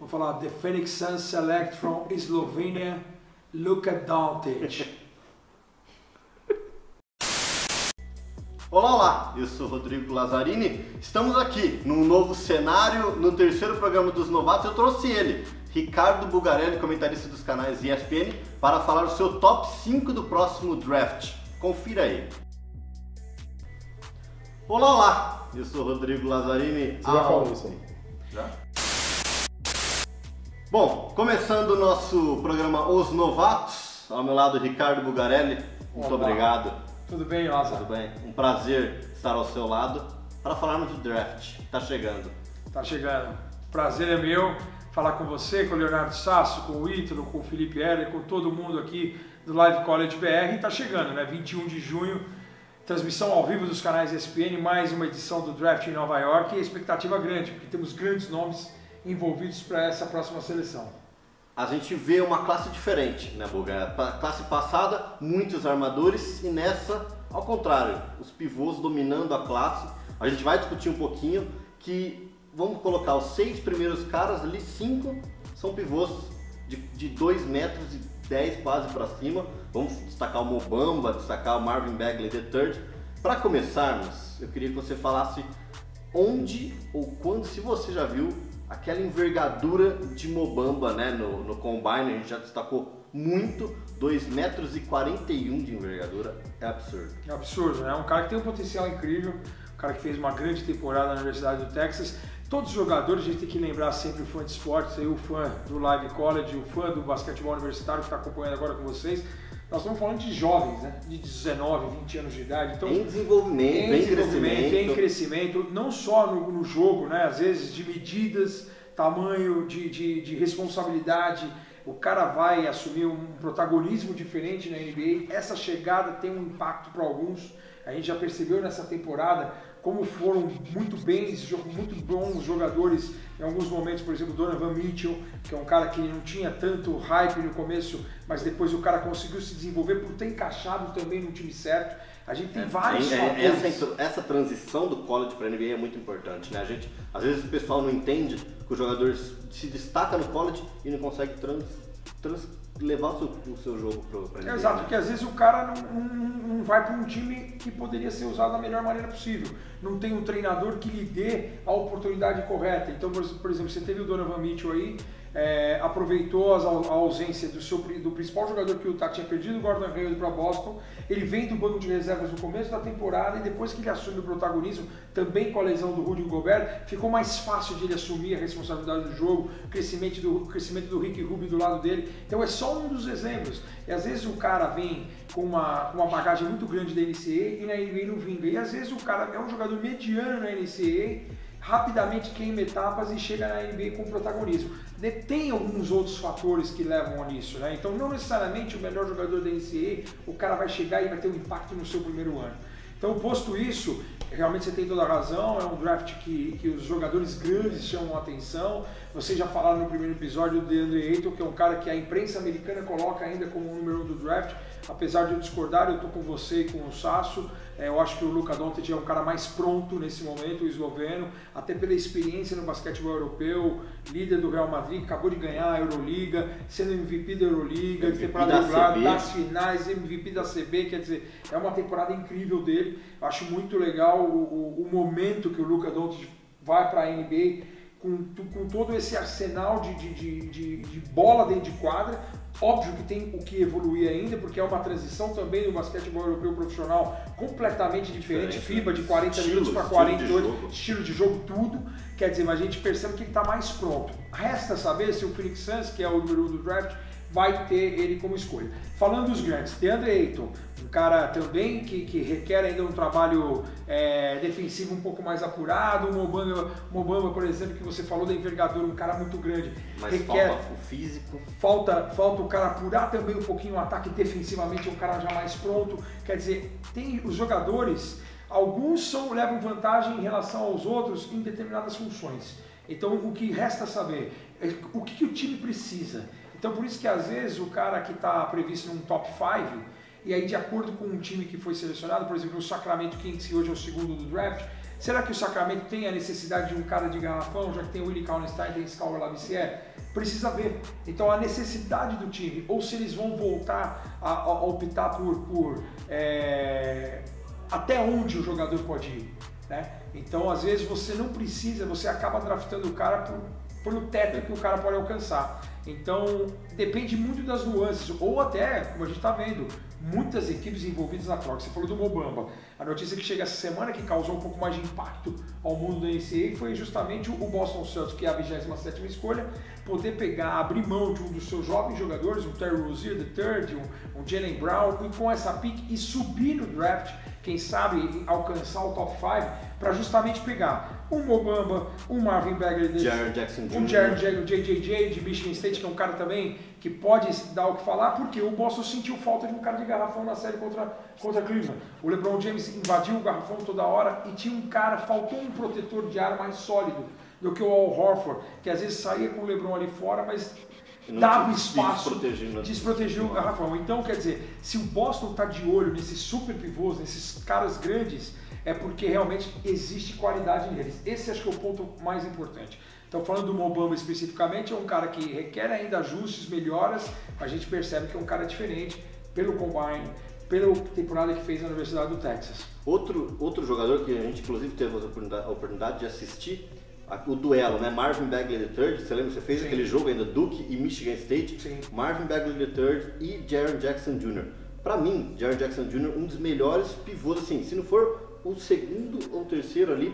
Vou falar, the Phoenix Suns select from Slovenia, Luka Doncic. Olá, olá! Eu sou Rodrigo Lazzarini. Estamos aqui num novo cenário, no terceiro programa dos novatos. Eu trouxe ele, Ricardo Bugarelli, comentarista dos canais ESPN, para falar o seu top 5 do próximo draft. Confira aí. Olá, olá! Eu sou Rodrigo Lazzarini. Você já falou isso aí? Já? Bom, começando o nosso programa Os Novatos, ao meu lado Ricardo Bugarelli. Muito obrigado. Tudo bem, Lázaro? Tudo bem? Um prazer estar ao seu lado para falarmos do draft. Tá chegando. Tá chegando. Prazer é meu falar com você, com o Leonardo Sasso, com o Ítalo, com o Felipe Heller, com todo mundo aqui do Live College BR. Tá chegando, né? 21 de junho, transmissão ao vivo dos canais ESPN, mais uma edição do draft em Nova York e a expectativa grande, porque temos grandes nomes envolvidos para essa próxima seleção. A gente vê uma classe diferente, né, Buga? Classe passada, muitos armadores, e nessa, ao contrário, os pivôs dominando a classe. A gente vai discutir um pouquinho que vamos colocar os 6 primeiros caras ali, 5 são pivôs de 2,10 metros quase para cima. Vamos destacar o Mo Bamba, destacar o Marvin Bagley III. Para começarmos, eu queria que você falasse onde ou quando, se você já viu aquela envergadura de Mo Bamba, né, no Combine. A gente já destacou muito, 2,41 metros de envergadura, é absurdo. É absurdo, né? Um cara que tem um potencial incrível, um cara que fez uma grande temporada na Universidade do Texas. Todos os jogadores, a gente tem que lembrar sempre o fã de esportes, aí, o fã do Live College, o fã do basquetebol universitário que está acompanhando agora com vocês. Nós estamos falando de jovens, né? De 19, 20 anos de idade. Então, em desenvolvimento, em crescimento, não só no jogo, né? Às vezes de medidas, tamanho, de responsabilidade. O cara vai assumir um protagonismo diferente na NBA. Essa chegada tem um impacto para alguns. A gente já percebeu nessa temporada como foram muito bons jogadores em alguns momentos, por exemplo, Donovan Mitchell, que é um cara que não tinha tanto hype no começo, mas depois o cara conseguiu se desenvolver por ter encaixado também no time certo. A gente tem vários fatores. Essa transição do college para a NBA é muito importante, né? Às vezes o pessoal não entende que o jogador se destaca no college e não consegue levar o seu jogo para a NBA. Exato, porque às vezes o cara não vai para um time que poderia ser usado da melhor maneira possível. Não tem um treinador que lhe dê a oportunidade correta. Então, por exemplo, você teve o Donovan Mitchell aí, aproveitou a ausência do principal jogador que o Utah tinha perdido, o Gordon Hayward, para Boston. Ele vem do banco de reservas no começo da temporada e depois que ele assume o protagonismo, também com a lesão do Rudy Gobert, ficou mais fácil de ele assumir a responsabilidade do jogo, o crescimento do Ricky Rubio do lado dele. Então é só um dos exemplos. E às vezes o cara vem com uma bagagem muito grande da NCAA e na NBA não vinga. E às vezes o cara é um jogador mediano na NCAA, rapidamente queima etapas e chega na NBA com protagonismo. Tem alguns outros fatores que levam a nisso, né? Então não necessariamente o melhor jogador da NCAA, o cara vai chegar e vai ter um impacto no seu primeiro ano. Então, posto isso, realmente você tem toda a razão, é um draft que os jogadores grandes chamam a atenção. Vocês já falaram no primeiro episódio do DeAndre Ayton, que é um cara que a imprensa americana coloca ainda como o número 1 do draft. Apesar de eu discordar, eu estou com você e com o Sasso. Eu acho que o Luka Doncic é um cara mais pronto nesse momento, o esloveno, até pela experiência no basquetebol europeu, líder do Real Madrid, acabou de ganhar a Euroliga, sendo MVP da Euroliga, temporada regular, das finais, MVP da CB, quer dizer, é uma temporada incrível dele. Eu acho muito legal o momento que o Luka Doncic vai para a NBA, com todo esse arsenal de bola dentro de quadra. Óbvio que tem o que evoluir ainda, porque é uma transição também do basquetebol europeu profissional completamente diferente, FIBA de 40 minutos para 48, estilo de jogo, tudo. Quer dizer, mas a gente percebe que ele está mais pronto. Resta saber se o Phoenix Suns, que é o número 1 do draft, vai ter ele como escolha. Falando dos grandes, DeAndre Ayton, um cara também que requer ainda um trabalho defensivo um pouco mais apurado. O Mo Bamba, por exemplo, que você falou da envergadura, um cara muito grande. Mas requer, falta o físico. Falta o cara apurar também um pouquinho o ataque defensivamente, um cara já mais pronto. Quer dizer, tem os jogadores, alguns levam vantagem em relação aos outros em determinadas funções. Então o que resta saber é o que o time precisa. Então por isso que às vezes o cara que está previsto num top 5, e aí de acordo com um time que foi selecionado, por exemplo o Sacramento Kings, que hoje é o segundo do draft, Será que o Sacramento tem a necessidade de um cara de garrafão, já que tem o Willie Cauley-Stein, tem Scour Labissière? Precisa ver. Então a necessidade do time, ou se eles vão voltar a optar por até onde o jogador pode ir, né? Então às vezes você não precisa, você acaba draftando o cara pelo teto que o cara pode alcançar. Então depende muito das nuances, ou até, como a gente está vendo, muitas equipes envolvidas na troca. Você falou do Mo Bamba. A notícia que chega essa semana, que causou um pouco mais de impacto ao mundo da NCAA, foi justamente o Boston Celtics, que é a 27ª escolha, poder pegar, abrir mão de um dos seus jovens jogadores, um Terry Rozier III, um Jaylen Brown, e com essa pick e subir no draft, quem sabe alcançar o top 5, para justamente pegar um Mo Bamba, um Marvin Bagley, Jaren Jackson Jr., um JJJ de Michigan State, que é um cara também que pode dar o que falar, porque o Boston sentiu falta de um cara de garrafão na série contra Cleveland. O LeBron James invadiu o garrafão toda hora e tinha um cara, faltou um protetor de ar mais sólido do que o Al Horford, que às vezes saía com o LeBron ali fora, mas dava espaço, desprotegiu o garrafão. Então, quer dizer, se o Boston está de olho nesses super pivôs, nesses caras grandes, é porque realmente existe qualidade neles. Esse acho que é o ponto mais importante. Então, falando do Mo Bamba especificamente, é um cara que requer ainda ajustes, melhoras, mas a gente percebe que é um cara diferente pelo combine, pela temporada que fez na Universidade do Texas. Outro jogador que a gente inclusive teve a oportunidade de assistir, o duelo, né? Marvin Bagley III, você lembra? Você fez Sim. aquele jogo ainda, Duke e Michigan State. Sim. Marvin Bagley III e Jaren Jackson Jr. Para mim, Jaren Jackson Jr. um dos melhores pivôs, assim, se não for o segundo ou terceiro ali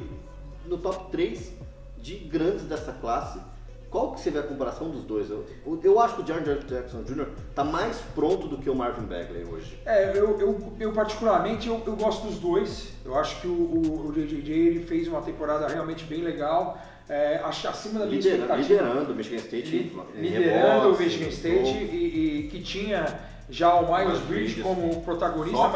no top 3 de grandes dessa classe. Qual que você vê a comparação dos dois? Eu acho que o Jaren Jackson Jr. está mais pronto do que o Marvin Bagley hoje. Eu particularmente, eu gosto dos dois. Eu acho que o JJJ ele fez uma temporada realmente bem legal. Acho acima da minha expectativa. Liderando o Michigan State. Liderando o Michigan State e que tinha já o Miles Bridges como protagonista,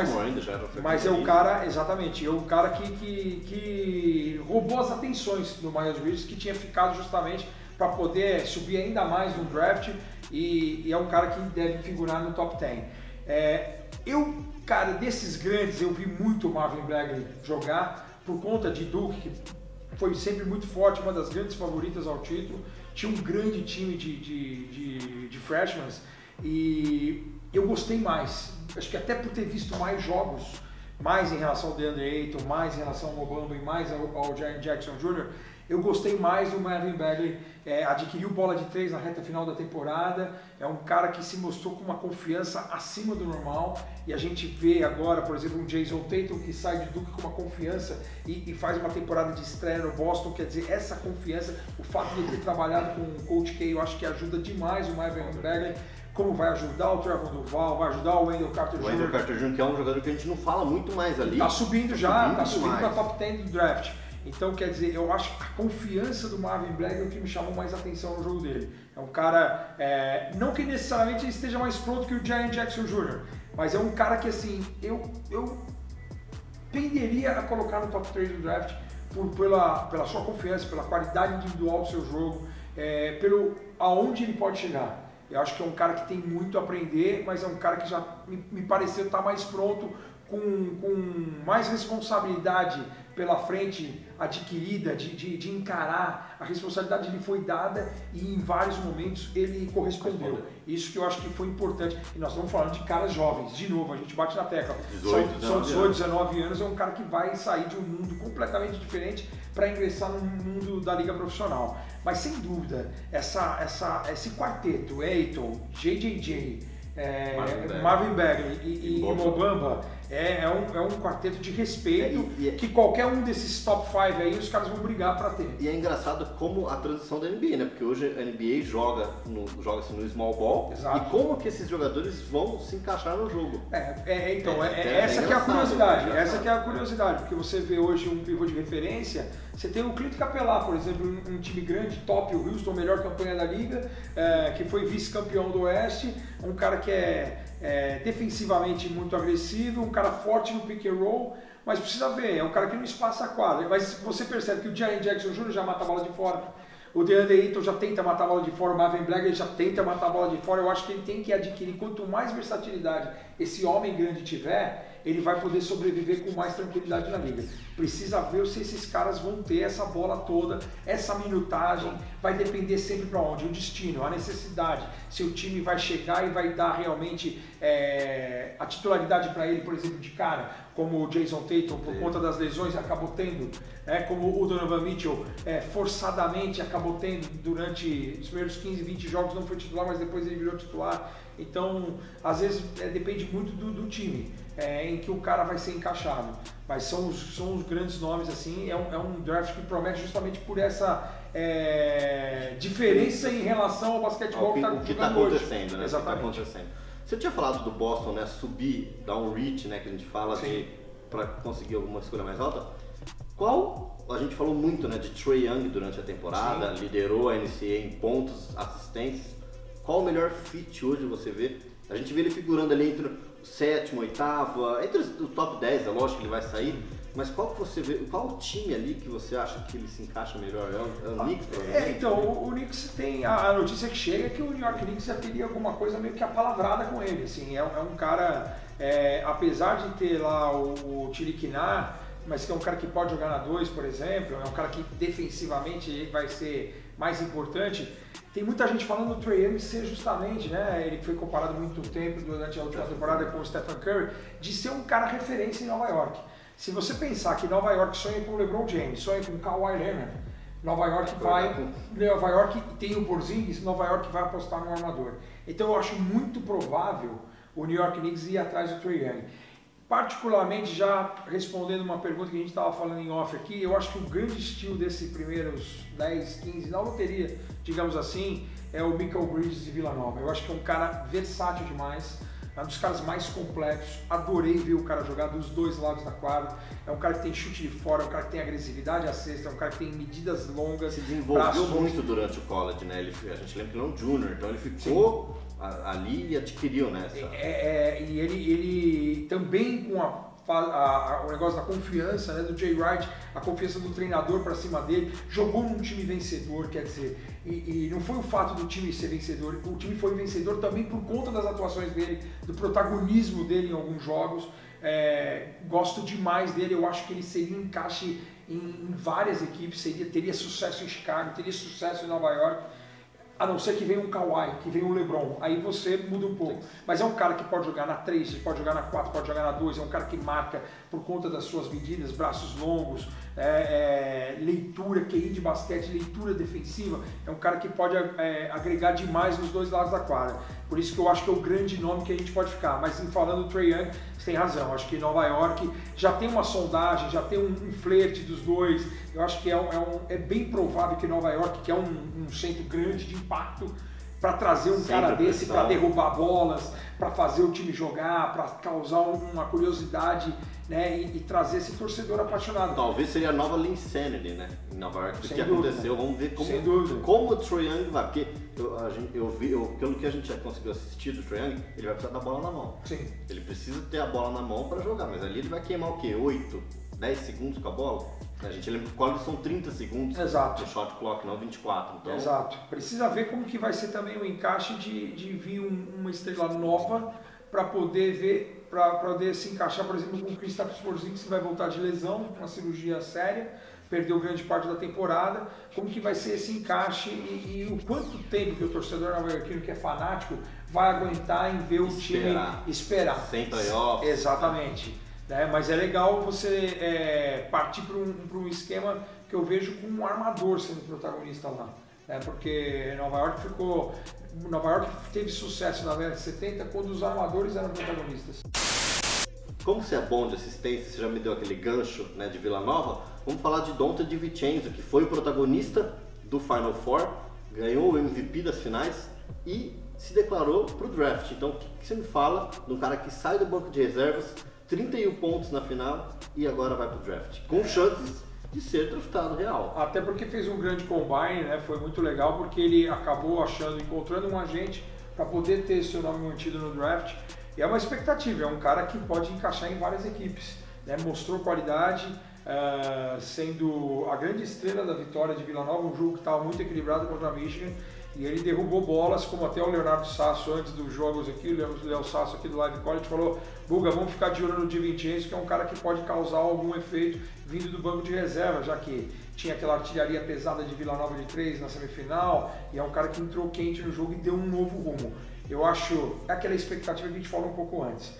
mas é o cara, exatamente, é o cara que roubou as atenções do Miles Bridges, que tinha ficado justamente para poder subir ainda mais no draft e é um cara que deve figurar no top 10. Cara, desses grandes, eu vi muito o Marvin Bagley jogar por conta de Duke, que foi sempre muito forte, uma das grandes favoritas ao título, tinha um grande time de freshmen e eu gostei mais, acho que até por ter visto mais jogos, mais em relação ao DeAndre Ayton, mais em relação ao Mo Bamba e mais ao Jaren Jackson Jr., eu gostei mais do Marvin Bagley, adquiriu bola de 3 na reta final da temporada, é um cara que se mostrou com uma confiança acima do normal e a gente vê agora, por exemplo, um Jason Tatum que sai de Duke com uma confiança e faz uma temporada de estreia no Boston, quer dizer, essa confiança, o fato de ele ter trabalhado com o Coach K, eu acho que ajuda demais o Marvin Bagley, como vai ajudar o Trevor Duval, vai ajudar o Wendell Carter Jr. O Wendell Carter Jr., que é um jogador que a gente não fala muito mais ali. Está subindo para top 10 do draft. Então, quer dizer, eu acho que a confiança do Marvin Bagley é o que me chamou mais atenção no jogo dele. É um cara, não que necessariamente ele esteja mais pronto que o Jaren Jackson Jr., mas é um cara que, assim, eu tenderia a colocar no top 3 do draft pela sua confiança, pela qualidade individual do seu jogo, pelo aonde ele pode chegar. Eu acho que é um cara que tem muito a aprender, mas é um cara que já me pareceu estar mais pronto, com mais responsabilidade pela frente adquirida, de encarar. A responsabilidade lhe foi dada e em vários momentos ele correspondeu. Isso que eu acho que foi importante. E nós estamos falando de caras jovens, de novo, a gente bate na tecla. São 18, 19 anos, é um cara que vai sair de um mundo completamente diferente para ingressar no mundo da liga profissional. Mas sem dúvida, esse quarteto, Ayton, JJJ, Marvin Bagley e Mo Bamba é um quarteto de respeito que qualquer um desses top 5 aí os caras vão brigar para ter. E é engraçado como a transição da NBA, né? Porque hoje a NBA joga-se no small ball. Exato. E como que esses jogadores vão se encaixar no jogo. Essa que é a curiosidade. Essa que é a curiosidade, porque você vê hoje um pivô de referência, você tem o Clint Capela, por exemplo, um time grande, top, o Houston, melhor campanha da liga, que foi vice-campeão do Oeste, um cara que é defensivamente muito agressivo, um cara forte no pick and roll, mas precisa ver, é um cara que não espaça a quadra. Mas você percebe que o Jaren Jackson Jr. já mata a bola de fora, o DeAndre Ayton já tenta matar a bola de fora, o Marvin Bagley já tenta matar a bola de fora. Eu acho que ele tem que adquirir, quanto mais versatilidade esse homem grande tiver, ele vai poder sobreviver com mais tranquilidade na liga. Precisa ver se esses caras vão ter essa bola toda, essa minutagem, vai depender sempre para onde? O destino, a necessidade, se o time vai chegar e vai dar realmente a titularidade para ele, por exemplo, de cara, como o Jason Tatum, por conta das lesões, acabou tendo, como o Donovan Mitchell, forçadamente acabou tendo durante os primeiros 15, 20 jogos, não foi titular, mas depois ele virou titular. Então, às vezes, depende muito do time em que o cara vai ser encaixado. Mas são os grandes nomes, assim, é um draft que promete justamente por essa diferença em relação ao basquetebol que está acontecendo, né? Exatamente. Que tá acontecendo. Você tinha falado do Boston, né? Subir, dar um reach, né? Que a gente fala para conseguir alguma escolha mais alta. A gente falou muito, né, de Trae Young durante a temporada, liderou a NCAA em pontos, assistências. Qual o melhor fit hoje você vê? A gente vê ele figurando ali entre o sétimo, oitavo, entre o top 10, é lógico que ele vai sair, mas qual que você vê, qual o time ali que você acha que ele se encaixa melhor? É o Knicks, provavelmente? Então, o Knicks tem, a notícia que chega é que o New York Knicks já teria alguma coisa meio que apalavrada com ele, assim, é um cara, apesar de ter lá o Tiriquiná, mas que é um cara que pode jogar na 2, por exemplo, é um cara que defensivamente vai ser mais importante. Tem muita gente falando do Trae Young ser justamente, né, ele foi comparado muito tempo durante a última temporada com o Stephen Curry, de ser um cara referência em Nova York. Se você pensar que Nova York sonha com o LeBron James, sonha com o Kawhi Leonard, Nova York tem o Porzingis, Nova York vai apostar no armador. Então eu acho muito provável o New York Knicks ir atrás do Trae Young. Particularmente, já respondendo uma pergunta que a gente estava falando em off aqui, eu acho que o grande estilo desses primeiros 10, 15, na loteria, digamos assim, é o Mikal Bridges de Vila Nova. Eu acho que é um cara versátil demais, é um dos caras mais complexos, adorei ver o cara jogar dos dois lados da quadra, é um cara que tem chute de fora, é um cara que tem agressividade à cesta, é um cara que tem medidas longas. Se desenvolveu muito durante o college, né? A gente lembra que ele é um junior, então ele ficou ali e adquiriu, né? E ele também com o negócio da confiança, né, do Jay Wright, a confiança do treinador para cima dele, jogou num time vencedor, quer dizer, e não foi o fato do time ser vencedor, o time foi vencedor também por conta das atuações dele, do protagonismo dele em alguns jogos. Gosto demais dele, eu acho que ele seria encaixe em várias equipes, teria sucesso em Chicago, teria sucesso em Nova York. A não ser que venha um Kawhi, que venha um LeBron, aí você muda um pouco. Mas é um cara que pode jogar na 3, pode jogar na 4, pode jogar na 2, é um cara que marca por conta das suas medidas, braços longos, leitura, QI de basquete, leitura defensiva, é um cara que pode agregar demais nos dois lados da quadra. Por isso que eu acho que é o grande nome que a gente pode ficar. Mas em falando do Trae Young, você tem razão, acho que Nova York já tem uma sondagem, já tem um flerte dos dois. Eu acho que é bem provável que Nova York, que é um centro grande de impacto, para trazer um cara desse, para derrubar bolas, para fazer o time jogar, para causar uma curiosidade, né, e trazer esse torcedor apaixonado. Talvez seria a nova Linsanity, né, em Nova York, o que aconteceu, vamos ver como o Trae Young vai, porque pelo que a gente já conseguiu assistir do Trae Young, ele vai precisar da bola na mão. Sim. Ele precisa ter a bola na mão para jogar, mas ali ele vai queimar o quê? 8, 10 segundos com a bola? A gente lembra que o college são 30 segundos. Exato. No shot clock, não 24. Então... Exato. Precisa ver como que vai ser também o encaixe de vir uma estrela nova para poder se encaixar, por exemplo, com o Kristaps Porzingis, que vai voltar de lesão, uma cirurgia séria, perdeu grande parte da temporada. Como que vai ser esse encaixe e o quanto tempo que o torcedor nova-iorquino, que é fanático, vai aguentar em ver o time esperar. Sem playoffs. Exatamente. Mas é legal você partir para um esquema que eu vejo com um armador sendo protagonista lá, porque Nova York teve sucesso na década de 70 quando os armadores eram protagonistas. Como você é bom de assistência, você já me deu aquele gancho, né, de Vila Nova, vamos falar de Donte DiVincenzo, que foi o protagonista do Final Four, ganhou o MVP das finais e se declarou para o draft. Então o que você me fala de um cara que sai do banco de reservas, 31 pontos na final e agora vai pro draft, com chances de ser draftado real. Até porque fez um grande combine, né? Foi muito legal porque ele acabou encontrando um agente para poder ter seu nome mantido no draft. E é uma expectativa, é um cara que pode encaixar em várias equipes, né? Mostrou qualidade, sendo a grande estrela da vitória de Vila Nova, um jogo que estava muito equilibrado contra a Michigan. E ele derrubou bolas, como até o Leonardo Sasso, antes dos jogos aqui, o Léo Sasso aqui do Live College falou: Buga, vamos ficar de olho no Di Vincenzo, que é um cara que pode causar algum efeito vindo do banco de reserva, já que tinha aquela artilharia pesada de Vila Nova de 3 na semifinal, e é um cara que entrou quente no jogo e deu um novo rumo. Eu acho, é aquela expectativa que a gente falou um pouco antes.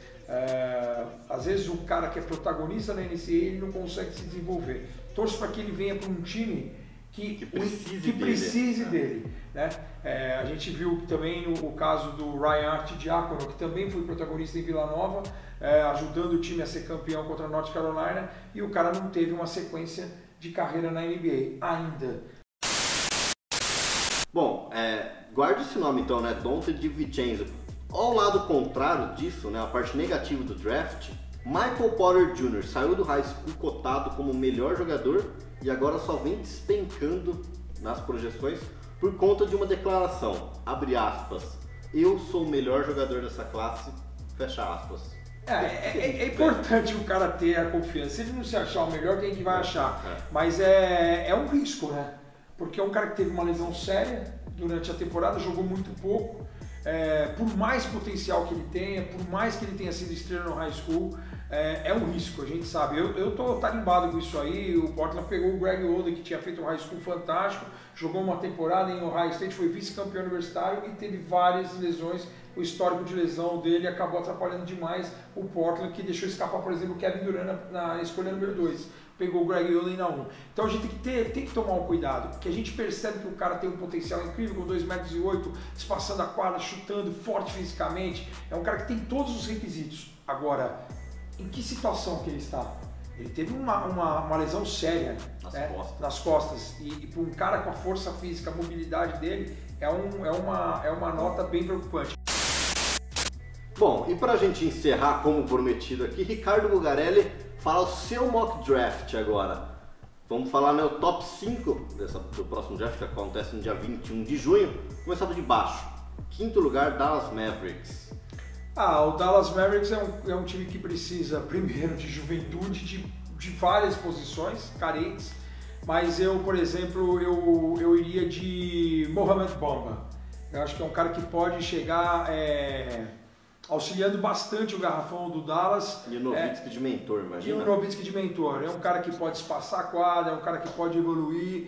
Às vezes o cara que é protagonista na NCAA, ele não consegue se desenvolver. Torço para que ele venha para um time que precise dele. Né? A gente viu também o caso do Ryan Arcidiacono, que também foi protagonista em Vila Nova, ajudando o time a ser campeão contra a North Carolina, e o cara não teve uma sequência de carreira na NBA ainda. Bom, guarde esse nome então, né? Donte DiVincenzo. Ao lado contrário disso, né, a parte negativa do draft, Michael Porter Jr. saiu do high school cotado como o melhor jogador e agora só vem despencando nas projeções por conta de uma declaração, abre aspas, eu sou o melhor jogador dessa classe, fecha aspas. É importante o cara ter a confiança. Se ele não se achar o melhor, quem que vai achar? Mas é um risco, né? Porque é um cara que teve uma lesão séria durante a temporada, jogou muito pouco. Por mais potencial que ele tenha, por mais que ele tenha sido estrela no high school, é um risco, a gente sabe. Eu tô tarimbado com isso aí. O Portland pegou o Greg Oden, que tinha feito um high school fantástico, jogou uma temporada em Ohio State, foi vice-campeão universitário e teve várias lesões. O histórico de lesão dele acabou atrapalhando demais o Portland, que deixou escapar, por exemplo, o Kevin Durant na escolha número 2. Pegou o Greg Oden na 1. Então a gente tem que tomar um cuidado, porque a gente percebe que o cara tem um potencial incrível, com 2,8 metros, espaçando a quadra, chutando, forte fisicamente. É um cara que tem todos os requisitos. Agora, em que situação que ele está? Ele teve uma lesão séria nas costas. E para um cara com a força física, a mobilidade dele, é uma nota bem preocupante. Bom, e para a gente encerrar como prometido aqui, Ricardo Bugarelli fala o seu mock draft agora. Vamos falar, né, o top 5 do próximo draft, que acontece no dia 21 de junho. Começando de baixo. Quinto lugar, Dallas Mavericks. O Dallas Mavericks é um time que precisa, primeiro, de juventude, de várias posições carentes. Mas eu, por exemplo, eu iria de Mohamed Bamba. Eu acho que é um cara que pode chegar auxiliando bastante o garrafão do Dallas. E o Nowitzki de mentor, imagina. E o Nowitzki de mentor. É um cara que pode espaçar a quadra, é um cara que pode evoluir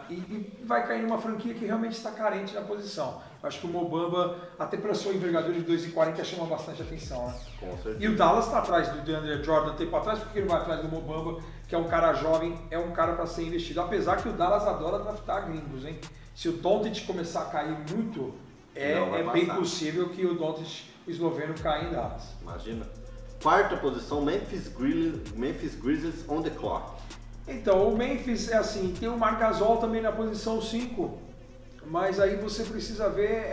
e vai cair numa franquia que realmente está carente na posição. Eu acho que o Mo Bamba, até pela sua envergadura de 2,40, chama bastante atenção. Né? Com certeza. E o Dallas está atrás do DeAndre Jordan tempo atrás, porque ele vai atrás do Mo Bamba, que é um cara jovem, é um cara para ser investido. Apesar que o Dallas adora draftar gringos, hein? Se o Doncic começar a cair muito, é bem possível que o Doncic, o esloveno, caia em Dallas. Imagina. Quarta posição, Memphis Grizzlies on the clock. Então, o Memphis é assim, tem o Marc Gasol também na posição 5, mas aí você precisa ver,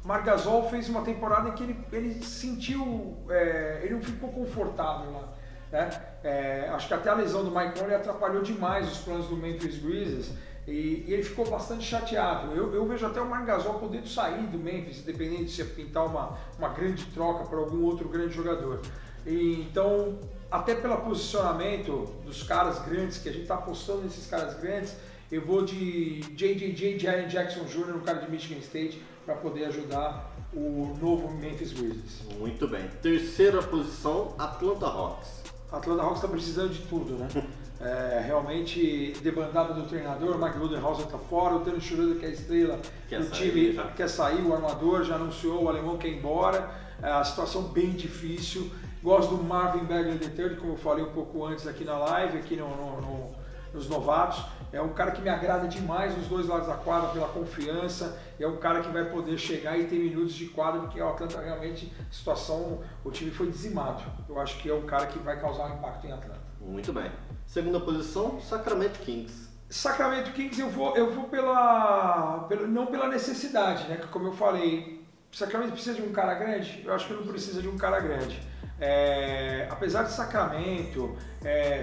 Marc Gasol fez uma temporada em que ele sentiu, ele não ficou confortável lá. Né? Acho que até a lesão do Mike Conley atrapalhou demais os planos do Memphis Grizzlies e ele ficou bastante chateado. Eu vejo até o Marc Gasol podendo sair do Memphis, dependendo de se pintar uma grande troca por algum outro grande jogador. Então, até pelo posicionamento dos caras grandes, que a gente está apostando nesses caras grandes, eu vou de JJJ, Jaren Jackson Jr., um cara de Michigan State, para poder ajudar o novo Memphis Grizzlies. Muito bem. Terceira posição, Atlanta Hawks. Atlanta Hawks está precisando de tudo, né? Realmente, debandada do treinador, Mike Budenholzer está fora, o Dennis Schroeder, que é a estrela do time, quer sair, o armador já anunciou, o alemão quer ir embora, a situação bem difícil. Gosto do Marvin Bagley III, como eu falei um pouco antes aqui na live, aqui nos novatos. É um cara que me agrada demais nos dois lados da quadra pela confiança. É um cara que vai poder chegar e ter minutos de quadra, porque o Atlanta realmente, o time foi dizimado. Eu acho que é um cara que vai causar um impacto em Atlanta. Muito bem. Segunda posição, Sacramento Kings. Sacramento Kings eu vou não pela necessidade, né? Como eu falei, Sacramento precisa de um cara grande? Eu acho que não precisa de um cara grande. Apesar de Sacramento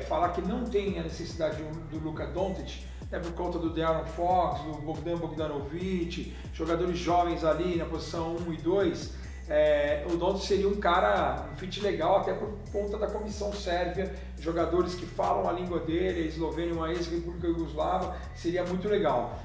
falar que não tem a necessidade do Luka Doncic, por conta do De'Aaron Fox, do Bogdan Bogdanovic, jogadores jovens ali na posição 1 e 2, o Doncic seria um cara, um fit legal até por conta da comissão sérvia, jogadores que falam a língua dele, a Eslovênia, uma ex-república Iugoslava, seria muito legal.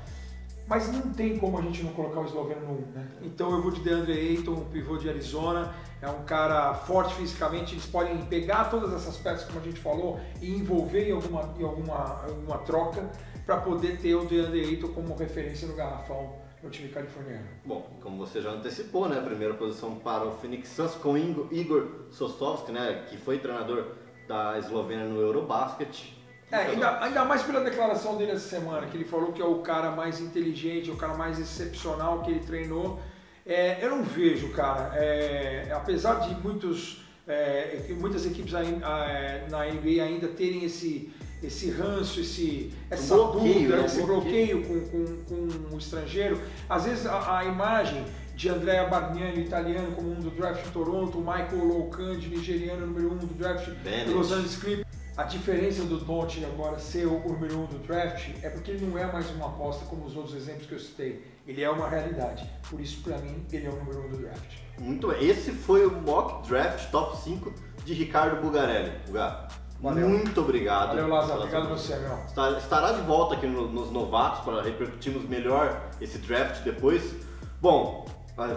Mas não tem como a gente não colocar o esloveno no 1, né? Então eu vou de DeAndre Ayton, um pivô de Arizona, é um cara forte fisicamente, eles podem pegar todas essas peças, como a gente falou, e envolver em alguma troca para poder ter o DeAndre Ayton como referência no garrafão no time californiano. Bom, como você já antecipou, né? A primeira posição para o Phoenix Suns com Igor Sosovski, né? Que foi treinador da Eslovênia no Eurobasket. Ainda mais pela declaração dele essa semana, que ele falou que é o cara mais inteligente, o cara mais excepcional que ele treinou. Eu não vejo, cara, apesar de muitas equipes na NBA ainda terem esse ranço, essa dúvida, esse bloqueio com o estrangeiro, às vezes a imagem de Andrea Bargnani, italiano, como um do draft de Toronto, Michael Loucandi, nigeriano, número 1 do draft de Los Angeles Clippers. A diferença do Doncic agora ser o número 1 do draft é porque ele não é mais uma aposta como os outros exemplos que eu citei. Ele é uma realidade. Por isso, pra mim, ele é o número 1 do draft. Muito bem. Esse foi o mock draft top 5 de Ricardo Bugarelli. Valeu. Muito obrigado. Valeu, Lázaro. Obrigado a você, meu. Estará de volta aqui nos novatos para repercutirmos melhor esse draft depois. Bom,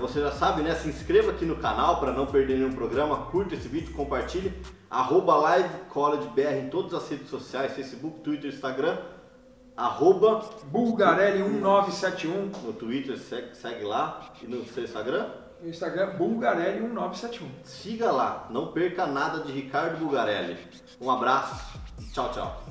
você já sabe, né? Se inscreva aqui no canal para não perder nenhum programa. Curta esse vídeo, compartilhe. @LiveCollegeBR em todas as redes sociais, Facebook, Twitter, Instagram. Bulgarelli1971 no Twitter, segue lá. E no seu Instagram? No Instagram, Bulgarelli1971. Siga lá, não perca nada de Ricardo Bugarelli. Um abraço, tchau, tchau.